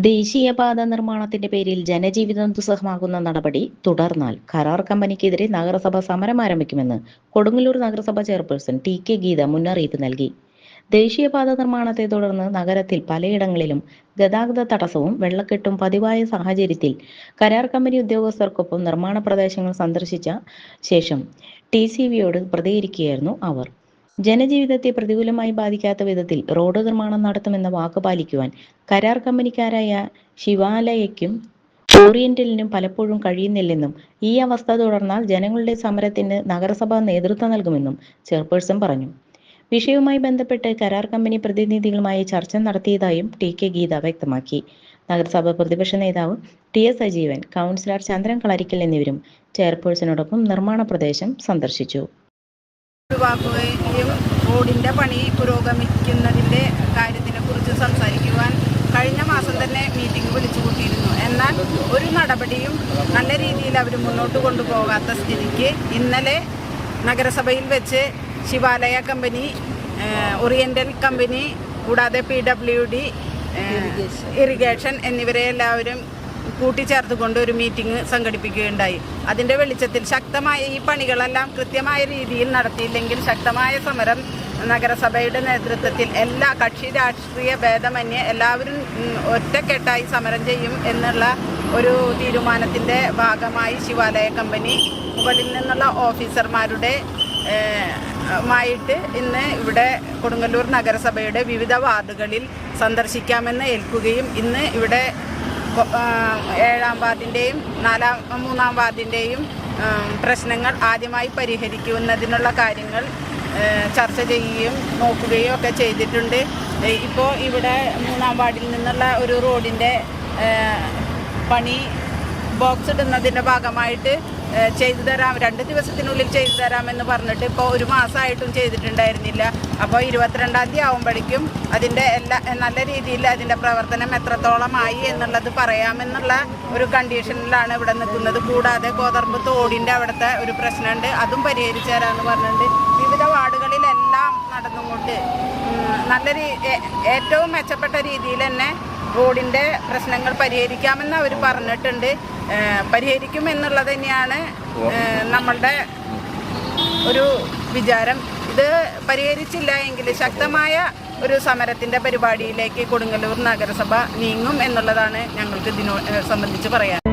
ദേശീയപാത നിർമ്മാണത്തിന്റെ പേരിൽ ജനജീവിതം ദുസ്സഹമാകുന്ന നടപടി തുടർന്നാൽ കരാർ കമ്പനിക്കെതിരെ നഗരസഭ സമരം ആരംഭിക്കുമെന്ന് കൊടുങ്ങല്ലൂർ നഗരസഭ ചെയർപേഴ്സൺ ടി.കെ. ഗീത മുന്നറിയിപ്പ് നൽകി. ദേശീയപാത നിർമ്മാണത്തെ തുടർന്ന് നഗരത്തിൽ പലയിടങ്ങളിലും ഗതാഗത തടസ്സവും വെള്ളക്കെട്ടും പതിവായ സാഹചര്യത്തിൽ കരാർ കമ്പനി ഉദ്യോഗസ്ഥർക്കൊപ്പം നിർമ്മാണ പ്രദേശങ്ങൾ സന്ദർശിച്ച ശേഷം TCVയോട് പ്രതികരിക്കുകയായിരുന്നു അവർ. ജനജീവിതത്തെ പ്രതികൂലമായി ബാധിക്കാത്ത വിധത്തിൽ റോഡ് നിർമ്മാണം നടത്തുമെന്ന വാക്ക് പാലിക്കുവാൻ കരാർ കമ്പനിക്കാരായ ശിവാലയയ്ക്കും ഓറിയന്റലിനും പലപ്പോഴും കഴിയുന്നില്ലെന്നും ഈ അവസ്ഥ തുടർന്നാൽ ജനങ്ങളുടെ സമരത്തിന് നഗരസഭ നേതൃത്വം നൽകുമെന്നും ചെയർപേഴ്സൺ പറഞ്ഞു. വിഷയവുമായി ബന്ധപ്പെട്ട് കരാർ കമ്പനി പ്രതിനിധികളുമായി ചർച്ച നടത്തിയതായും ടി.കെ. ഗീത വ്യക്തമാക്കി. നഗരസഭ പ്രതിപക്ഷ നേതാവ് TS സജീവൻ, കൗൺസിലർ ചന്ദ്രൻ കളരിക്കൽ എന്നിവരും ചെയർപേഴ്സണോടൊപ്പം നിർമ്മാണ പ്രദേശം സന്ദർശിച്ചു. റോഡിൻ്റെ പണി പുരോഗമിക്കുന്നതിൻ്റെ കാര്യത്തിനെക്കുറിച്ച് സംസാരിക്കുവാൻ കഴിഞ്ഞ മാസം തന്നെ മീറ്റിംഗ് വിളിച്ചു കൂട്ടിയിരുന്നു. എന്നാൽ ഒരു നടപടിയും നല്ല രീതിയിൽ അവർ മുന്നോട്ട് കൊണ്ടുപോകാത്ത സ്ഥിതിക്ക് ഇന്നലെ നഗരസഭയിൽ വെച്ച് ശിവാലയ കമ്പനി, ഓറിയന്റൽ കമ്പനി, കൂടാതെ PWD, ഇറിഗേഷൻ എന്നിവരെ എല്ലാവരും കൂട്ടിച്ചേർത്തുകൊണ്ട് ഒരു മീറ്റിംഗ് സംഘടിപ്പിക്കുകയുണ്ടായി. അതിൻ്റെ വെളിച്ചത്തിൽ ശക്തമായ ഈ പണികളെല്ലാം കൃത്യമായ രീതിയിൽ നടത്തിയില്ലെങ്കിൽ ശക്തമായ സമരം നഗരസഭയുടെ നേതൃത്വത്തിൽ എല്ലാ കക്ഷി രാഷ്ട്രീയ ഭേദമന്യേ എല്ലാവരും ഒറ്റക്കെട്ടായി സമരം ചെയ്യും എന്നുള്ള ഒരു തീരുമാനത്തിൻ്റെ ഭാഗമായി ശിവാലയ കമ്പനി മുകളിൽ നിന്നുള്ള ഓഫീസർമാരുടെ മായിട്ട് ഇന്ന് ഇവിടെ കൊടുങ്ങല്ലൂർ നഗരസഭയുടെ വിവിധ വാർഡുകളിൽ സന്ദർശിക്കാമെന്ന് ഏൽക്കുകയും ഇന്ന് ഇവിടെ 7-ാം വാർഡിൻ്റെയും 3-ാം വാർഡിൻ്റെയും പ്രശ്നങ്ങൾ ആദ്യമായി പരിഹരിക്കുന്നതിനുള്ള കാര്യങ്ങൾ ചർച്ച ചെയ്യുകയും നോക്കുകയും ഒക്കെ ചെയ്തിട്ടുണ്ട്. ഇപ്പോൾ ഇവിടെ 3-ാം വാർഡിൽ നിന്നുള്ള ഒരു റോഡിൻ്റെ പണി ബോക്സ് ഇടുന്നതിൻ്റെ ഭാഗമായിട്ട് ചെയ്തു തരാം, 2 ദിവസത്തിനുള്ളിൽ ചെയ്തു തരാമെന്ന് പറഞ്ഞിട്ട് ഇപ്പോൾ 1 മാസമായിട്ടും ചെയ്തിട്ടുണ്ടായിരുന്നില്ല. അപ്പോൾ 22-ാം തീയതി ആകുമ്പോഴേക്കും അതിൻ്റെ നല്ല രീതിയിൽ അതിൻ്റെ പ്രവർത്തനം എത്രത്തോളമായി എന്നുള്ളത് പറയാമെന്നുള്ള ഒരു കണ്ടീഷനിലാണ് ഇവിടെ നിൽക്കുന്നത്. കൂടാതെ കോതർമ്പ് തോടിൻ്റെ അവിടുത്തെ ഒരു പ്രശ്നമുണ്ട്, അതും പരിഹരിച്ചു തരാമെന്ന് പറഞ്ഞിട്ടുണ്ട്. വിവിധ വാർഡുകളിലെല്ലാം നടന്നുകൊണ്ട് ഏറ്റവും മെച്ചപ്പെട്ട രീതിയിൽ തന്നെ റോഡിൻ്റെ പ്രശ്നങ്ങൾ പരിഹരിക്കാമെന്ന് അവർ പറഞ്ഞിട്ടുണ്ട്. പരിഹരിക്കും എന്നുള്ളത് തന്നെയാണ് നമ്മളുടെ ഒരു വിചാരം. ഇത് പരിഹരിച്ചില്ല എങ്കിൽ ശക്തമായ ഒരു സമരത്തിൻ്റെ പരിപാടിയിലേക്ക് കൊടുങ്ങല്ലൂർ നഗരസഭ നീങ്ങും എന്നുള്ളതാണ് ഞങ്ങൾക്ക് ഇതിനെ സംബന്ധിച്ച് പറയാൻ.